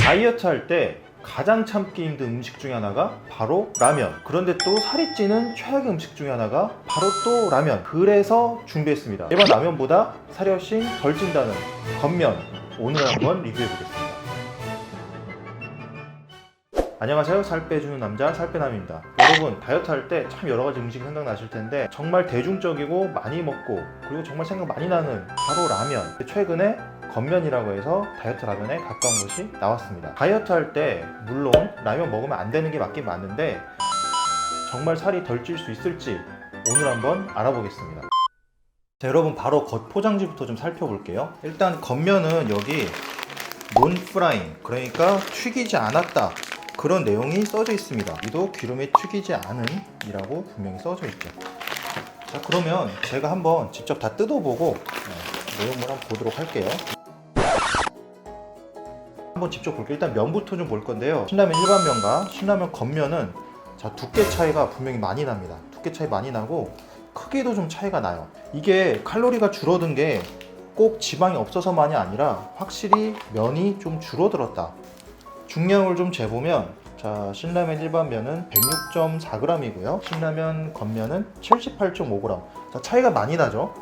다이어트 할 때 가장 참기 힘든 음식 중에 하나가 바로 라면. 그런데 또 살이 찌는 최악의 음식 중에 하나가 바로 또 라면. 그래서 준비했습니다. 일반 라면보다 살이 훨씬 덜 찐다는 건면, 오늘 한번 리뷰해 보겠습니다. 안녕하세요. 살 빼주는 남자 살빼남입니다. 여러분, 다이어트 할 때 참 여러 가지 음식이 생각나실 텐데 정말 대중적이고 많이 먹고 그리고 정말 생각 많이 나는 바로 라면. 최근에 건면이라고 해서 다이어트 라면에 가까운 것이 나왔습니다. 다이어트 할 때 물론 라면 먹으면 안 되는 게 맞긴 맞는데 정말 살이 덜 찔 수 있을지 오늘 한번 알아보겠습니다. 자, 여러분, 바로 겉 포장지부터 좀 살펴볼게요. 일단 건면은 여기 논프라잉, 그러니까 튀기지 않았다, 그런 내용이 써져 있습니다. 이도 기름에 튀기지 않은 이라고 분명히 써져 있죠. 자, 그러면 제가 한번 직접 다 뜯어보고 내용을 한번 보도록 할게요. 한번 직접 볼게요. 일단 면부터 좀 볼 건데요. 신라면 일반 면과 신라면 건면은 자, 두께 차이가 분명히 많이 납니다. 두께 차이 많이 나고 크기도 좀 차이가 나요. 이게 칼로리가 줄어든 게 꼭 지방이 없어서만이 아니라 확실히 면이 좀 줄어들었다. 중량을 좀 재보면 자, 신라면 일반 면은 106.4g이고요. 신라면 건면은 78.5g. 자, 차이가 많이 나죠.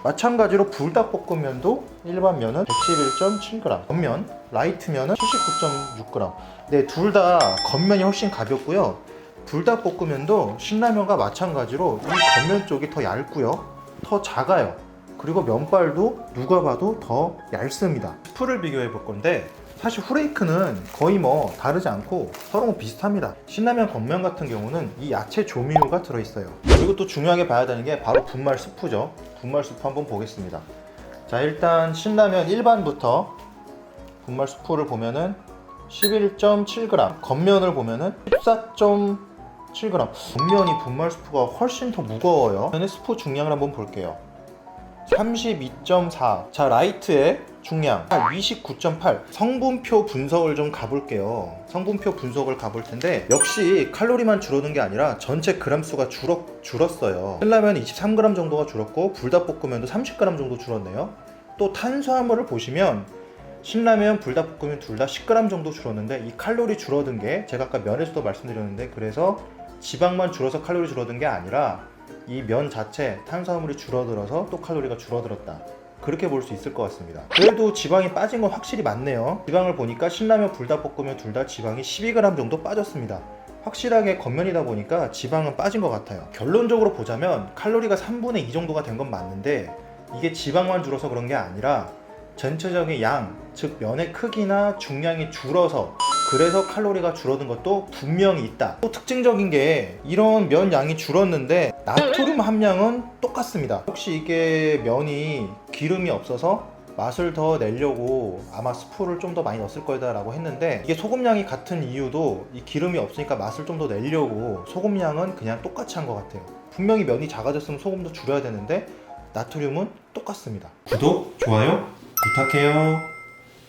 마찬가지로 불닭볶음면도 일반 면은 111.7g, 건면 라이트면은 79.6g. 네, 둘 다 건면이 훨씬 가볍고요. 불닭볶음면도 신라면과 마찬가지로 이 건면 쪽이 더 얇고요, 더 작아요. 그리고 면발도 누가 봐도 더 얇습니다. 스프를 비교해 볼 건데 사실 후레이크는 거의 뭐 다르지 않고 서로 뭐 비슷합니다. 신라면 건면 같은 경우는 이 야채 조미료가 들어있어요. 그리고 또 중요하게 봐야 되는 게 바로 분말 스프죠. 분말 스프 한번 보겠습니다. 자, 일단 신라면 일반부터 분말 스프를 보면은 11.7g, 건면을 보면은 14.7g. 건면이 분말 스프가 훨씬 더 무거워요. 저는 스프 중량을 한번 볼게요. 32.4. 자, 라이트의 중량 29.8. 성분표 분석을 좀 가볼게요. 성분표 분석을 가볼 텐데 역시 칼로리만 줄어든 게 아니라 전체 그램 수가 줄었어요. 신라면 23g 정도가 줄었고 불닭볶음면도 30g 정도 줄었네요. 또 탄수화물을 보시면 신라면, 불닭볶음면 둘 다 10g 정도 줄었는데 이 칼로리 줄어든 게 제가 아까 면에서도 말씀드렸는데 그래서 지방만 줄어서 칼로리 줄어든 게 아니라 이 면 자체 탄수화물이 줄어들어서 또 칼로리가 줄어들었다, 그렇게 볼 수 있을 것 같습니다. 그래도 지방이 빠진 건 확실히 맞네요. 지방을 보니까 신라면, 불닭볶음면 둘 다 지방이 12g 정도 빠졌습니다. 확실하게 건면이다 보니까 지방은 빠진 것 같아요. 결론적으로 보자면 칼로리가 3분의 2 정도가 된 건 맞는데 이게 지방만 줄어서 그런 게 아니라 전체적인 양, 즉 면의 크기나 중량이 줄어서 그래서 칼로리가 줄어든 것도 분명히 있다. 또 특징적인 게 이런 면 양이 줄었는데 나트륨 함량은 똑같습니다. 혹시 이게 면이 기름이 없어서 맛을 더 내려고 아마 스프를 좀 더 많이 넣었을 거다 라고 했는데 이게 소금량이 같은 이유도 이 기름이 없으니까 맛을 좀 더 내려고 소금량은 그냥 똑같이 한 것 같아요. 분명히 면이 작아졌으면 소금도 줄여야 되는데 나트륨은 똑같습니다. 구독, 좋아요 부탁해요.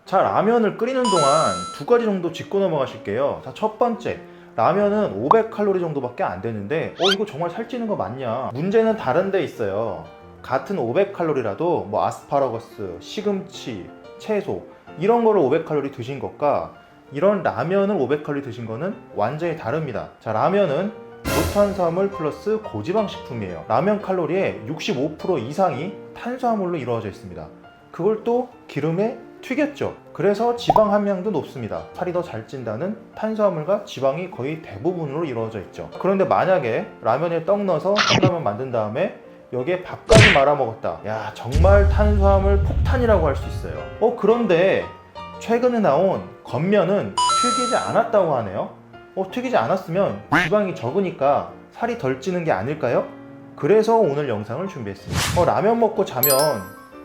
자, 라면을 끓이는 동안 두 가지 정도 짚고 넘어가실게요. 자, 첫 번째, 라면은 500칼로리 정도밖에 안 되는데 이거 정말 살찌는 거 맞냐? 문제는 다른 데 있어요. 같은 500칼로리라도 뭐 아스파라거스, 시금치, 채소 이런 거를 500칼로리 드신 것과 이런 라면을 500칼로리 드신 거는 완전히 다릅니다. 자, 라면은 고탄수화물 플러스 고지방 식품이에요. 라면 칼로리의 65% 이상이 탄수화물로 이루어져 있습니다. 그걸 또 기름에 튀겼죠. 그래서 지방 함량도 높습니다. 살이 더 잘 찐다는 탄수화물과 지방이 거의 대부분으로 이루어져 있죠. 그런데 만약에 라면에 떡 넣어서 컵라면 만든 다음에 여기에 밥까지 말아 먹었다. 야, 정말 탄수화물 폭탄이라고 할 수 있어요. 그런데 최근에 나온 건면은 튀기지 않았다고 하네요. 튀기지 않았으면 지방이 적으니까 살이 덜 찌는 게 아닐까요? 그래서 오늘 영상을 준비했습니다. 라면 먹고 자면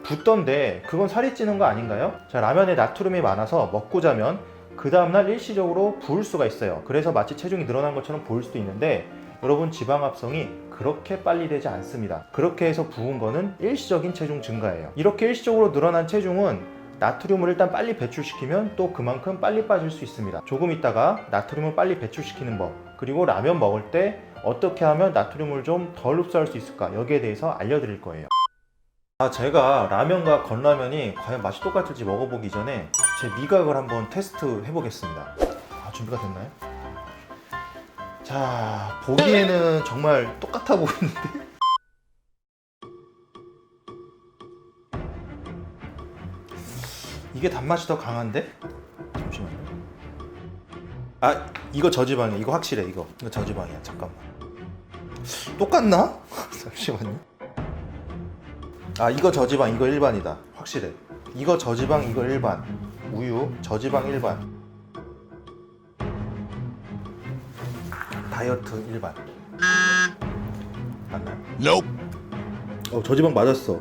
붓던데 그건 살이 찌는 거 아닌가요? 자, 라면에 나트륨이 많아서 먹고 자면 그 다음날 일시적으로 부을 수가 있어요. 그래서 마치 체중이 늘어난 것처럼 보일 수도 있는데 여러분, 지방 합성이 그렇게 빨리 되지 않습니다. 그렇게 해서 부은 거는 일시적인 체중 증가예요. 이렇게 일시적으로 늘어난 체중은 나트륨을 일단 빨리 배출시키면 또 그만큼 빨리 빠질 수 있습니다. 조금 있다가 나트륨을 빨리 배출시키는 법, 그리고 라면 먹을 때 어떻게 하면 나트륨을 좀 덜 흡수할 수 있을까, 여기에 대해서 알려드릴 거예요. 제가 라면과 건라면이 과연 맛이 똑같을지 먹어보기 전에 제 미각을 한번 테스트 해보겠습니다. 준비가 됐나요? 자, 보기에는 정말 똑같아 보이는데 이게 단맛이 더 강한데? 잠시만요. 이거 저지방이야. 이거 확실해. 이거 저지방이야. 잠깐만. 똑같나? 잠시만요. 이거 저지방, 이거 일반이다. 확실해. 이거 저지방, 이거 일반. 우유, 저지방 일반. 다이어트 일반. 맞나요? Nope. 저지방 맞았어.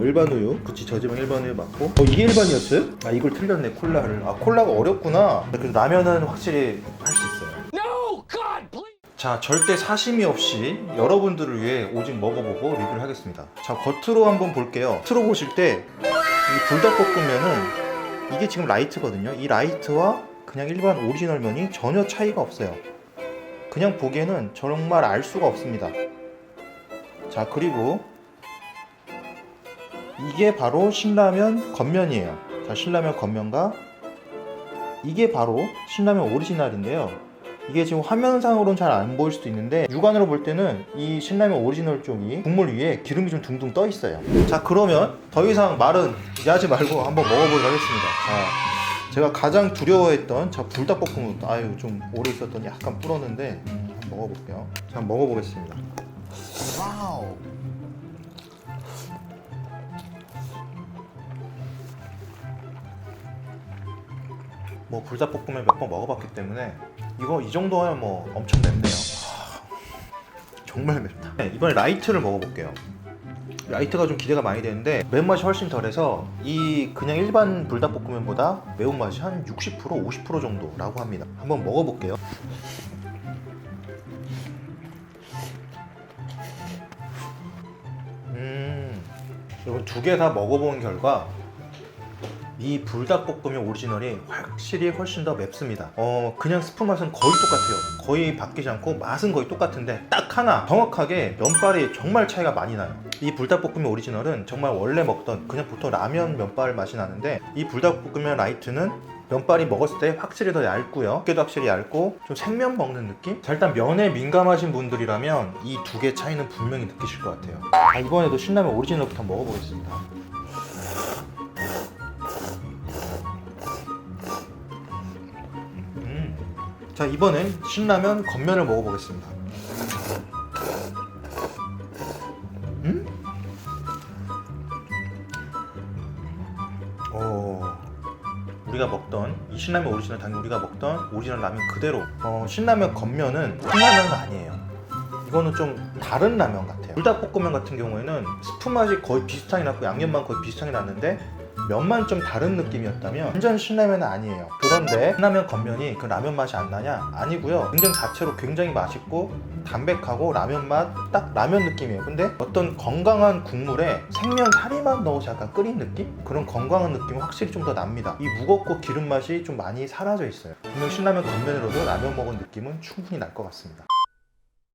일반 우유. 그치, 저지방 일반 우유 맞고. 이게 일반이었어요? 이걸 틀렸네. 콜라를. 콜라가 어렵구나. 그래도 라면은 확실히 할 수 있어요. No, God, please. 자, 절대 사심이 없이 여러분들을 위해 오직 먹어보고 리뷰를 하겠습니다. 자, 겉으로 한번 볼게요. 겉으로 보실 때 이 불닭볶음면은 이게 지금 라이트거든요. 이 라이트와 그냥 일반 오리지널 면이 전혀 차이가 없어요. 그냥 보기에는 정말 알 수가 없습니다. 자, 그리고 이게 바로 신라면 겉면이에요. 자, 신라면 겉면과 이게 바로 신라면 오리지널인데요. 이게 지금 화면상으로는 잘 안 보일 수도 있는데 육안으로 볼 때는 이 신라면 오리지널 쪽이 국물 위에 기름이 좀 둥둥 떠 있어요. 자, 그러면 더 이상 말은 하지 말고 한번 먹어보도록 하겠습니다. 자, 제가 가장 두려워했던 불닭볶음면 좀 오래 있었더니 약간 불었는데 한번 먹어볼게요. 자, 한번 먹어보겠습니다. 와우. 불닭볶음면 몇 번 먹어봤기 때문에 이 정도 하면 엄청 맵네요. 정말 맵다. 이번에 라이트를 먹어볼게요. 라이트가 좀 기대가 많이 되는데 매운맛이 훨씬 덜해서 이 그냥 일반 불닭볶음면보다 매운맛이 한 60%, 50% 정도라고 합니다. 한번 먹어볼게요. 여러분, 두 개 다 먹어본 결과 이 불닭볶음면 오리지널이 확실히 훨씬 더 맵습니다. 그냥 스프 맛은 거의 똑같아요. 거의 바뀌지 않고 맛은 거의 똑같은데 딱 하나 정확하게 면발이 정말 차이가 많이 나요. 이 불닭볶음면 오리지널은 정말 원래 먹던 그냥 보통 라면 면발 맛이 나는데 이 불닭볶음면 라이트는 면발이 먹었을 때 확실히 더 얇고요. 두께도 확실히 얇고 좀 생면 먹는 느낌? 자, 일단 면에 민감하신 분들이라면 이 두 개 차이는 분명히 느끼실 것 같아요. 이번에도 신라면 오리지널부터 먹어보겠습니다. 자, 이번엔 신라면 겉면을 먹어보겠습니다. 우리가 먹던 이 신라면 오리지널, 당연히 우리가 먹던 오리지널 라면 그대로. 신라면 겉면은 신라면은 아니에요. 이거는 좀 다른 라면 같아요. 불닭볶음면 같은 경우에는 스프 맛이 거의 비슷하게 났고 양념만 거의 비슷하게 났는데 면만 좀 다른 느낌이었다면 완전 신라면은 아니에요. 그런데 신라면 겉면이 그 라면 맛이 안 나냐? 아니고요. 굉장히 자체로 굉장히 맛있고 담백하고 라면 맛, 딱 라면 느낌이에요. 근데 어떤 건강한 국물에 생면 사리만 넣어서 약간 끓인 느낌? 그런 건강한 느낌은 확실히 좀 더 납니다. 이 무겁고 기름 맛이 좀 많이 사라져 있어요. 분명 신라면 겉면으로도 라면 먹은 느낌은 충분히 날 것 같습니다.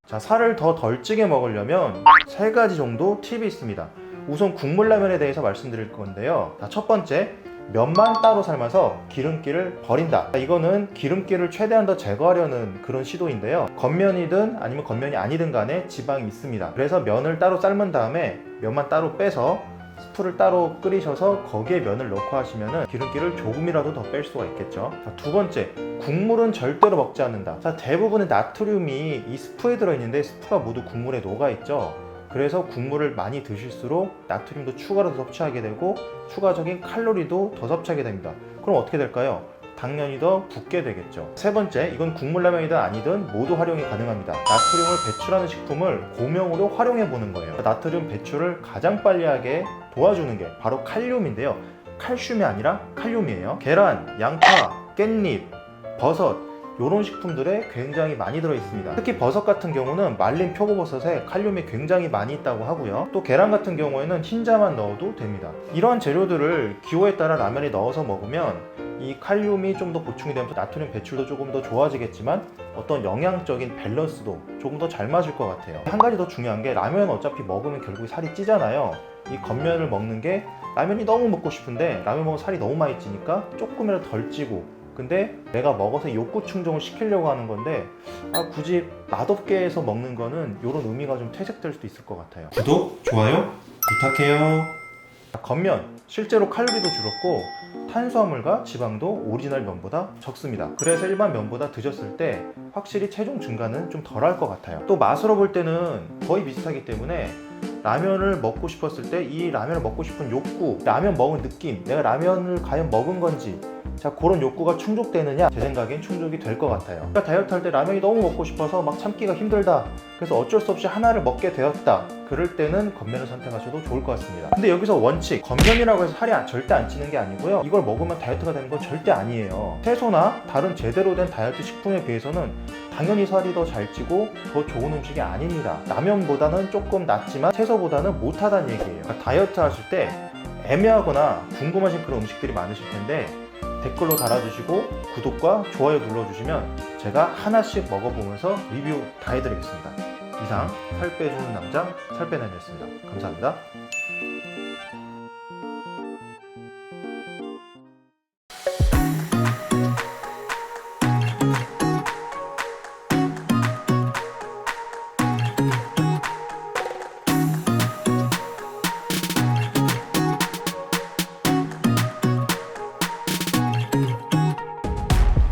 자, 살을 더 덜 찌게 먹으려면 3가지 정도 팁이 있습니다. 우선 국물라면에 대해서 말씀드릴 건데요. 자, 첫 번째, 면만 따로 삶아서 기름기를 버린다. 이거는 기름기를 최대한 더 제거하려는 그런 시도인데요. 겉면이든 아니면 겉면이 아니든 간에 지방이 있습니다. 그래서 면을 따로 삶은 다음에 면만 따로 빼서 스프를 따로 끓이셔서 거기에 면을 넣고 하시면 기름기를 조금이라도 더 뺄 수가 있겠죠. 자, 두 번째, 국물은 절대로 먹지 않는다. 자, 대부분의 나트륨이 이 스프에 들어있는데 스프가 모두 국물에 녹아있죠. 그래서 국물을 많이 드실수록 나트륨도 추가로 섭취하게 되고 추가적인 칼로리도 더 섭취하게 됩니다. 그럼 어떻게 될까요? 당연히 더 붓게 되겠죠. 세 번째, 이건 국물라면이든 아니든 모두 활용이 가능합니다. 나트륨을 배출하는 식품을 고명으로 활용해 보는 거예요. 나트륨 배출을 가장 빨리 하게 도와주는 게 바로 칼륨인데요. 칼슘이 아니라 칼륨이에요. 계란, 양파, 깻잎, 버섯, 이런 식품들에 굉장히 많이 들어있습니다. 특히 버섯 같은 경우는 말린 표고버섯에 칼륨이 굉장히 많이 있다고 하고요. 또 계란 같은 경우에는 흰자만 넣어도 됩니다. 이런 재료들을 기호에 따라 라면에 넣어서 먹으면 이 칼륨이 좀 더 보충이 되면서 나트륨 배출도 조금 더 좋아지겠지만 어떤 영양적인 밸런스도 조금 더 잘 맞을 것 같아요. 한 가지 더 중요한 게 라면 어차피 먹으면 결국 살이 찌잖아요. 이 겉면을 먹는 게 라면이 너무 먹고 싶은데 라면 먹으면 살이 너무 많이 찌니까 조금이라도 덜 찌고, 근데 내가 먹어서 욕구 충족을 시키려고 하는 건데 굳이 맛없게 해서 먹는 거는 이런 의미가 좀 퇴색될 수도 있을 것 같아요. 구독, 좋아요 부탁해요. 겉면 실제로 칼로리도 줄었고 탄수화물과 지방도 오리지널 면보다 적습니다. 그래서 일반 면보다 드셨을 때 확실히 체중 증가는 좀 덜할 것 같아요. 또 맛으로 볼 때는 거의 비슷하기 때문에 라면을 먹고 싶었을 때 이 라면을 먹고 싶은 욕구, 라면 먹은 느낌, 내가 라면을 과연 먹은 건지, 자, 그런 욕구가 충족되느냐? 제 생각엔 충족이 될 것 같아요. 그러니까 다이어트 할 때 라면이 너무 먹고 싶어서 막 참기가 힘들다, 그래서 어쩔 수 없이 하나를 먹게 되었다, 그럴 때는 겉면을 선택하셔도 좋을 것 같습니다. 근데 여기서 원칙, 겉면이라고 해서 살이 절대 안 찌는 게 아니고요, 이걸 먹으면 다이어트가 되는 건 절대 아니에요. 채소나 다른 제대로 된 다이어트 식품에 비해서는 당연히 살이 더 잘 찌고 더 좋은 음식이 아닙니다. 라면보다는 조금 낫지만 채소보다는 못하다는 얘기예요. 그러니까 다이어트 하실 때 애매하거나 궁금하신 그런 음식들이 많으실 텐데 댓글로 달아주시고 구독과 좋아요 눌러주시면 제가 하나씩 먹어보면서 리뷰 다 해드리겠습니다. 이상 살 빼주는 남자 살빼남이었습니다. 감사합니다.